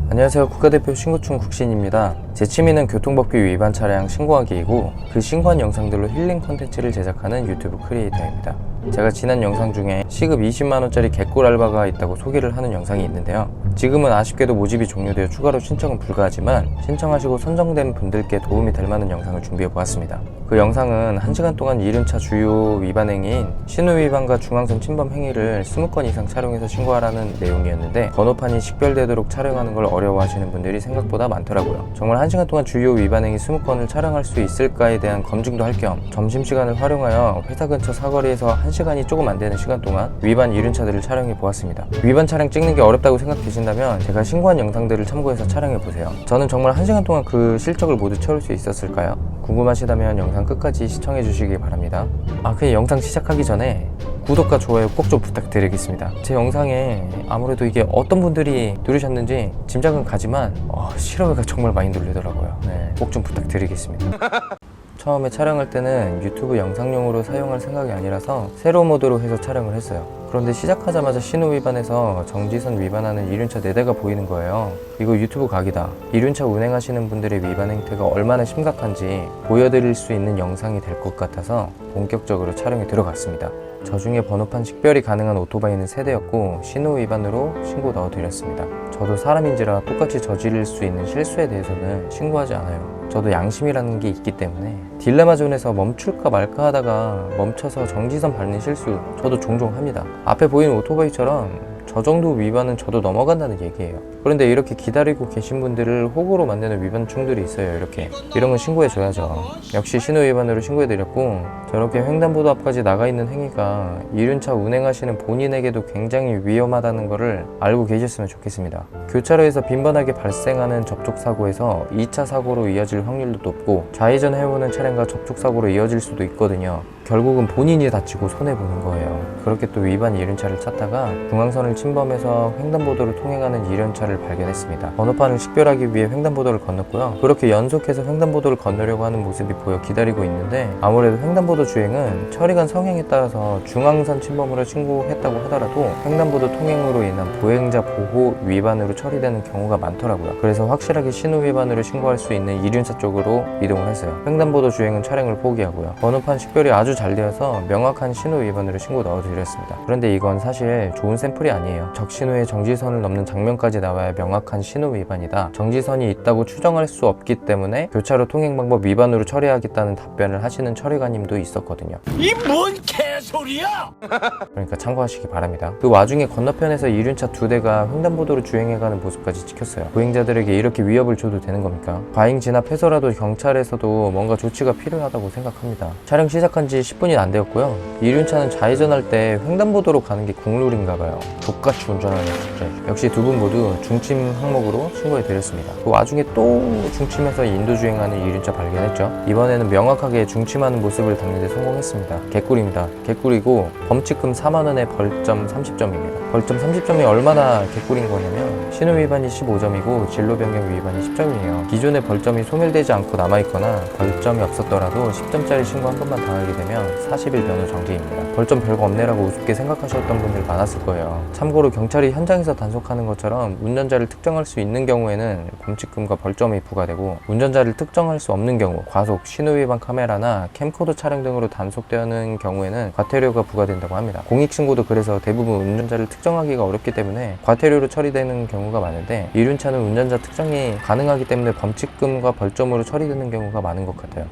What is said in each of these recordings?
안녕하세요. 국가대표 신고충 국신입니다. 제 취미는 교통법규 위반 차량 신고하기이고 그 신고한 영상들로 힐링 콘텐츠를 제작하는 유튜브 크리에이터입니다. 제가 지난 영상 중에 시급 20만원짜리 개꿀 알바가 있다고 소개를 하는 영상이 있는데요. 지금은 아쉽게도 모집이 종료되어 추가로 신청은 불가하지만 신청하시고 선정된 분들께 도움이 될 만한 영상을 준비해 보았습니다. 그 영상은 1시간 동안 이륜차 주요 위반 행위인 신호위반과 중앙선 침범 행위를 20건 이상 촬영해서 신고하라는 내용이었는데 번호판이 식별되도록 촬영하는 걸 어려워하시는 분들이 생각보다 많더라고요. 정말 1시간 동안 주요 위반 행위 20건을 촬영할 수 있을까에 대한 검증도 할 겸 점심시간을 활용하여 회사 근처 사거리에서 1시간이 조금 안 되는 시간 동안 위반 이륜차들을 촬영해 보았습니다. 위반 차량 찍는 게 어렵다고 생각되신다면 제가 신고한 영상들을 참고해서 촬영해 보세요. 저는 정말 1시간 동안 그 실적을 모두 채울 수 있었을까요? 궁금하시다면 영상 끝까지 시청해 주시기 바랍니다. 그냥 영상 시작하기 전에 구독과 좋아요 꼭 좀 부탁드리겠습니다. 제 영상에 아무래도 이게 어떤 분들이 누르셨는지 짐작은 가지만 싫어요가 정말 많이 눌리더라고요. 꼭 좀 부탁드리겠습니다. 처음에 촬영할 때는 유튜브 영상용으로 사용할 생각이 아니라서 세로 모드로 해서 촬영을 했어요. 그런데 시작하자마자 신호 위반에서 정지선 위반하는 이륜차 4대가 보이는 거예요. 이거 유튜브 각이다. 이륜차 운행하시는 분들의 위반 행태가 얼마나 심각한지 보여드릴 수 있는 영상이 될 것 같아서 본격적으로 촬영에 들어갔습니다. 저 중에 번호판 식별이 가능한 오토바이는 3대였고 신호 위반으로 신고 넣어드렸습니다. 저도 사람인지라 똑같이 저지를 수 있는 실수에 대해서는 신고하지 않아요. 저도 양심이라는 게 있기 때문에 딜레마 존에서 멈출까 말까 하다가 멈춰서 정지선 밟는 실수 저도 종종 합니다. 앞에 보이는 오토바이처럼 저 정도 위반은 저도 넘어간다는 얘기예요. 그런데 이렇게 기다리고 계신 분들을 호구로 만드는 위반충들이 있어요. 이런 건 신고해줘야죠. 역시 신호 위반으로 신고해드렸고 저렇게 횡단보도 앞까지 나가 있는 행위가 이륜차 운행하시는 본인에게도 굉장히 위험하다는 것을 알고 계셨으면 좋겠습니다. 교차로에서 빈번하게 발생하는 접촉사고에서 2차 사고로 이어질 확률도 높고 좌회전 해오는 차량과 접촉사고로 이어질 수도 있거든요. 결국은 본인이 다치고 손해보는 거예요. 그렇게 또 위반 이륜차를 찾다가 중앙선을 침범해서 횡단보도를 통행하는 이륜차를 발견했습니다. 번호판을 식별하기 위해 횡단보도를 건넜고요. 그렇게 연속해서 횡단보도를 건너려고 하는 모습이 보여 기다리고 있는데 아무래도 횡단보도 주행은 처리관 성향에 따라서 중앙선 침범으로 신고했다고 하더라도 횡단보도 통행으로 인한 보행자 보호 위반으로 처리되는 경우가 많더라고요. 그래서 확실하게 신호 위반으로 신고할 수 있는 이륜차 쪽으로 이동을 했어요. 횡단보도 주행은 차량을 포기하고요. 번호판 식별이 아주 잘 되어서 명확한 신호 위반으로 신고 넣어드렸습니다. 그런데 이건 사실 좋은 샘플이 아니에요. 적신호에 정지선을 넘는 장면까지 나와야 명확한 신호 위반이다. 정지선이 있다고 추정할 수 없기 때문에 교차로 통행 방법 위반으로 처리하겠다는 답변을 하시는 처리관님도 있었거든요. 이 뭔 개소리야! 그러니까 참고하시기 바랍니다. 그 와중에 건너편에서 이륜차 2대가 횡단보도로 주행해가는 모습까지 찍혔어요. 보행자들에게 이렇게 위협을 줘도 되는 겁니까? 과잉 진압해서라도 경찰에서도 뭔가 조치가 필요하다고 생각합니다. 촬영 시작한 지 10분이 안 되었고요. 이륜차는 좌회전할 때 횡단보도로 가는 게 국룰인가봐요. 족같이 운전하는 진짜. 역시 두 분 모두 중침 항목으로 신고해드렸습니다. 그 와중에 또 중침에서 인도주행하는 이륜차 발견했죠. 이번에는 명확하게 중침하는 모습을 담는데 성공했습니다. 개꿀입니다. 개꿀이고 범칙금 4만원에 벌점 30점입니다. 벌점 30점이 얼마나 개꿀인 거냐면 신호 위반이 15점이고 진로 변경 위반이 10점이에요. 기존의 벌점이 소멸되지 않고 남아있거나 벌점이 없었더라도 10점짜리 신고 한 번만 당하게 되면 40일 면허 정지입니다. 벌점 별거 없네라고 우습게 생각하셨던 분들 많았을 거예요. 참고로 경찰이 현장에서 단속하는 것처럼 운전자를 특정할 수 있는 경우에는 범칙금과 벌점이 부과되고 운전자를 특정할 수 없는 경우 과속, 신호위반 카메라나 캠코더 촬영 등으로 단속되는 경우에는 과태료가 부과된다고 합니다. 공익신고도 그래서 대부분 운전자를 특정하기가 어렵기 때문에 과태료로 처리되는 경우가 많은데 이륜차는 운전자 특정이 가능하기 때문에 범칙금과 벌점으로 처리되는 경우가 많은 것 같아요.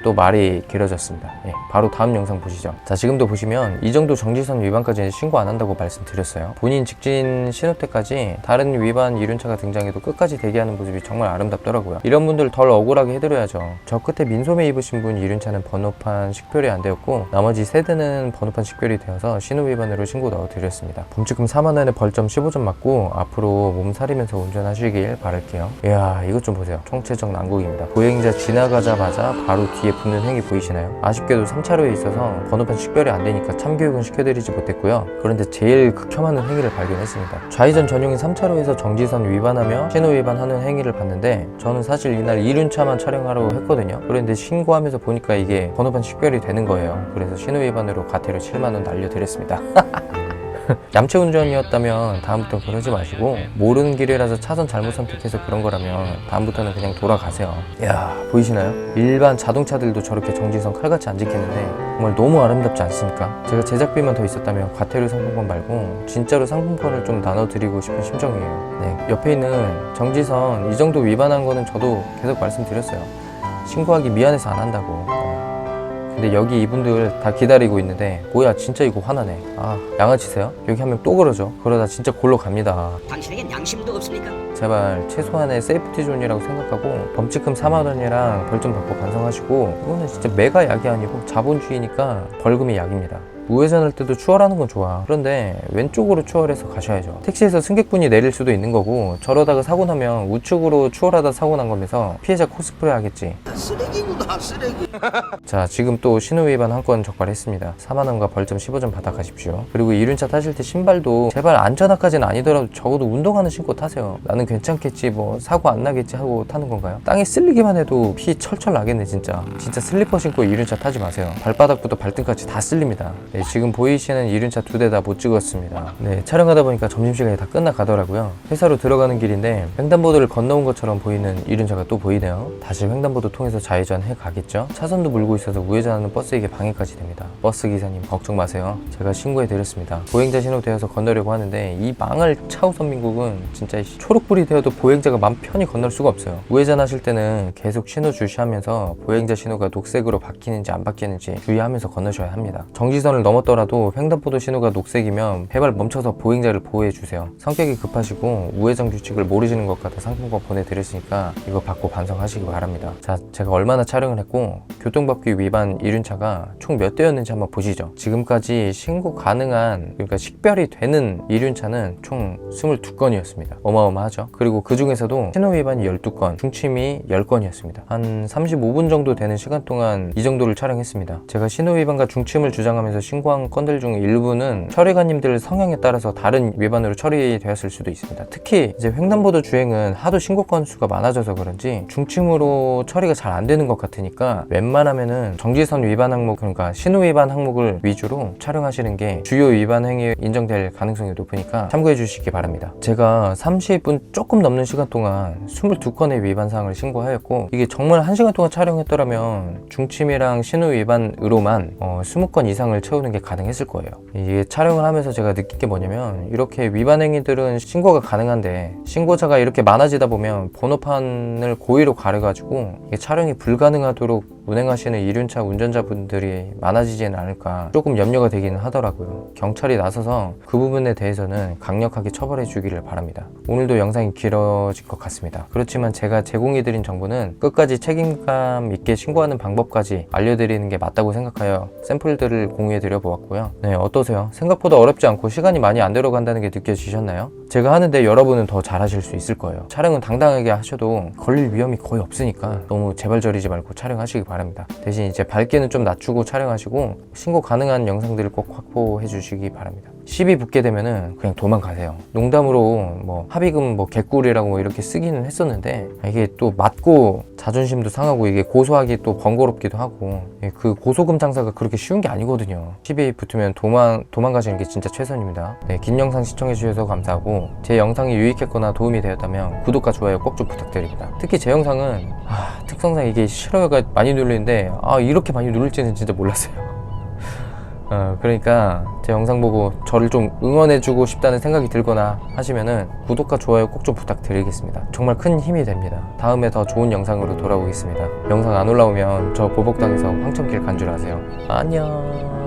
또 말이 길어졌습니다. 바로 다음 영상 보시죠. 자, 지금도 보시면 이 정도 정지선 위반까지는 신고 안 한다고 말씀드렸어요. 본인 직진 신호 때까지 다른 위반 이륜차가 등장해도 끝까지 대기하는 모습이 정말 아름답더라고요. 이런 분들 덜 억울하게 해드려야죠. 저 끝에 민소매 입으신 분 이륜차는 번호판 식별이 안 되었고 나머지 3대는 번호판 식별이 되어서 신호 위반으로 신고 넣어드렸습니다. 범칙금 4만원에 벌점 15점 맞고 앞으로 몸살이면서 운전하시길 바랄게요. 이야, 이것 좀 보세요. 총체적 난국입니다. 보행자 지나가자마자 바로 뒤에 붙는 행위 보이시나요? 아쉽게도 3차로에 있어서 번호판 식별이 안 되니까 참교육은 시켜드리지 못했고요. 그런데 제일 극혐하는 행위를 발견했습니다. 좌회전 전용인 3차로에서 정지선 위반하며 신호 위반하는 행위를 봤는데 저는 사실 이날 이륜차만 촬영하려고 했거든요. 그런데 신고하면서 보니까 이게 번호판 식별이 되는 거예요. 그래서 신호 위반으로 과태료 7만원 날려드렸습니다. 얌체 운전이었다면 다음부터 그러지 마시고, 모르는 길이라서 차선 잘못 선택해서 그런 거라면 다음부터는 그냥 돌아가세요. 야, 보이시나요? 일반 자동차들도 저렇게 정지선 칼같이 안 지키는데 정말 너무 아름답지 않습니까? 제가 제작비만 더 있었다면 과태료 상품권 말고 진짜로 상품권을 좀 나눠드리고 싶은 심정이에요. 네, 옆에 있는 정지선 이 정도 위반한 거는 저도 계속 말씀드렸어요. 신고하기 미안해서 안 한다고. 근데 여기 이분들 다 기다리고 있는데 뭐야, 진짜 이거 화나네. 아, 양아치세요? 여기 하면 또 그러죠. 그러다 진짜 골로 갑니다. 당신에겐 양심도 없습니까? 제발 최소한의 세이프티 존이라고 생각하고 범칙금 4만 원이랑 벌점 받고 반성하시고, 이거는 진짜 매가 약이 아니고 자본주의니까 벌금이 약입니다. 우회전할 때도 추월하는 건 좋아. 그런데 왼쪽으로 추월해서 가셔야죠. 택시에서 승객분이 내릴 수도 있는 거고, 저러다가 사고 나면 우측으로 추월하다 사고 난 거면서 피해자 코스프레 하겠지. 쓰레기구나, 쓰레기. 자, 지금 또 신호 위반 한 건 적발했습니다. 4만 원과 벌점 15점 받아 가십시오. 그리고 이륜차 타실 때 신발도 제발 안전화까지는 아니더라도 적어도 운동화는 신고 타세요. 나는 괜찮겠지, 뭐 사고 안 나겠지 하고 타는 건가요? 땅에 쓸리기만 해도 피 철철 나겠네. 진짜 슬리퍼 신고 이륜차 타지 마세요. 발바닥부터 발등까지 다 쓸립니다. 네, 지금 보이시는 이륜차 2대 다 못 찍었습니다. 네, 촬영하다 보니까 점심시간이 다 끝나가더라고요. 회사로 들어가는 길인데 횡단보도를 건너온 것처럼 보이는 이륜차가 또 보이네요. 다시 횡단보도 통해서 좌회전 해 가겠죠. 차선도 물고 있어서 우회전하는 버스에게 방해까지 됩니다. 버스 기사님 걱정 마세요. 제가 신고해 드렸습니다. 보행자 신호 되어서 건너려고 하는데 이 망할 차우선 민국은 진짜 초록불이 되어도 보행자가 맘 편히 건널 수가 없어요. 우회전하실 때는 계속 신호 주시하면서 보행자 신호가 녹색으로 바뀌는지 안 바뀌는지 주의하면서 건너셔야 합니다. 정지선을 넘었더라도 횡단보도 신호가 녹색이면 제발 멈춰서 보행자를 보호해 주세요. 성격이 급하시고 우회전 규칙을 모르시는 것 같아 상품권 보내드렸으니까 이거 받고 반성하시기 바랍니다. 자, 제가 얼마나 촬영을 했고 교통법규 위반 이륜차가 총 몇 대였는지 한번 보시죠. 지금까지 신고 가능한, 그러니까 식별이 되는 이륜차는 총 22건이었습니다. 어마어마하죠. 그리고 그 중에서도 신호 위반이 12건, 중침이 10건이었습니다. 한 35분 정도 되는 시간 동안 이 정도를 촬영했습니다. 제가 신호 위반과 중침을 주장하면서 신고한 건들 중 일부는 처리관님들 성향에 따라서 다른 위반으로 처리되었을 수도 있습니다. 특히 이제 횡단보도 주행은 하도 신고 건수가 많아져서 그런지 중침으로 처리가 잘 안 되는 것 같으니까 웬만하면은 정지선 위반 항목, 그러니까 신호 위반 항목을 위주로 촬영하시는 게 주요 위반 행위에 인정될 가능성이 높으니까 참고해 주시기 바랍니다. 제가 30분 조금 넘는 시간 동안 22건의 위반 사항을 신고하였고, 이게 정말 1시간 동안 촬영했더라면 중침이랑 신호 위반으로만 20건 이상을 채우는 게 가능했을 거예요. 이게 촬영을 하면서 제가 느낀 게 뭐냐면, 이렇게 위반 행위들은 신고가 가능한데 신고자가 이렇게 많아지다 보면 번호판을 고의로 가려가지고 이게 촬영이 불가능하도록 운행하시는 이륜차 운전자분들이 많아지지는 않을까 조금 염려가 되기는 하더라고요. 경찰이 나서서 그 부분에 대해서는 강력하게 처벌해 주기를 바랍니다. 오늘도 영상이 길어질 것 같습니다. 그렇지만 제가 제공해드린 정보는 끝까지 책임감 있게 신고하는 방법까지 알려드리는 게 맞다고 생각하여 샘플들을 공유해드려 보았고요. 네, 어떠세요? 생각보다 어렵지 않고 시간이 많이 안 들어간다는 게 느껴지셨나요? 제가 하는데 여러분은 더 잘하실 수 있을 거예요. 촬영은 당당하게 하셔도 걸릴 위험이 거의 없으니까 너무 재발저리지 말고 촬영하시기 바랍니다. 대신 이제 밝기는 좀 낮추고 촬영하시고 신고 가능한 영상들을 꼭 확보해 주시기 바랍니다. 시비 붙게 되면은 그냥 도망가세요. 농담으로 뭐 합의금 뭐 개꿀이라고 뭐 이렇게 쓰기는 했었는데, 이게 또 맞고 자존심도 상하고 이게 고소하기 또 번거롭기도 하고, 그 고소금 장사가 그렇게 쉬운 게 아니거든요. 시비 붙으면 도망가시는 게 진짜 최선입니다. 네, 긴 영상 시청해 주셔서 감사하고, 제 영상이 유익했거나 도움이 되었다면 구독과 좋아요 꼭 좀 부탁드립니다. 특히 제 영상은 특성상 이게 싫어요가 많이 눌리는데 이렇게 많이 누를지는 진짜 몰랐어요. 그러니까 제 영상 보고 저를 좀 응원해주고 싶다는 생각이 들거나 하시면은 구독과 좋아요 꼭 좀 부탁드리겠습니다. 정말 큰 힘이 됩니다. 다음에 더 좋은 영상으로 돌아오겠습니다. 영상 안 올라오면 저 보복당해서 황천길 간 줄 아세요. 안녕.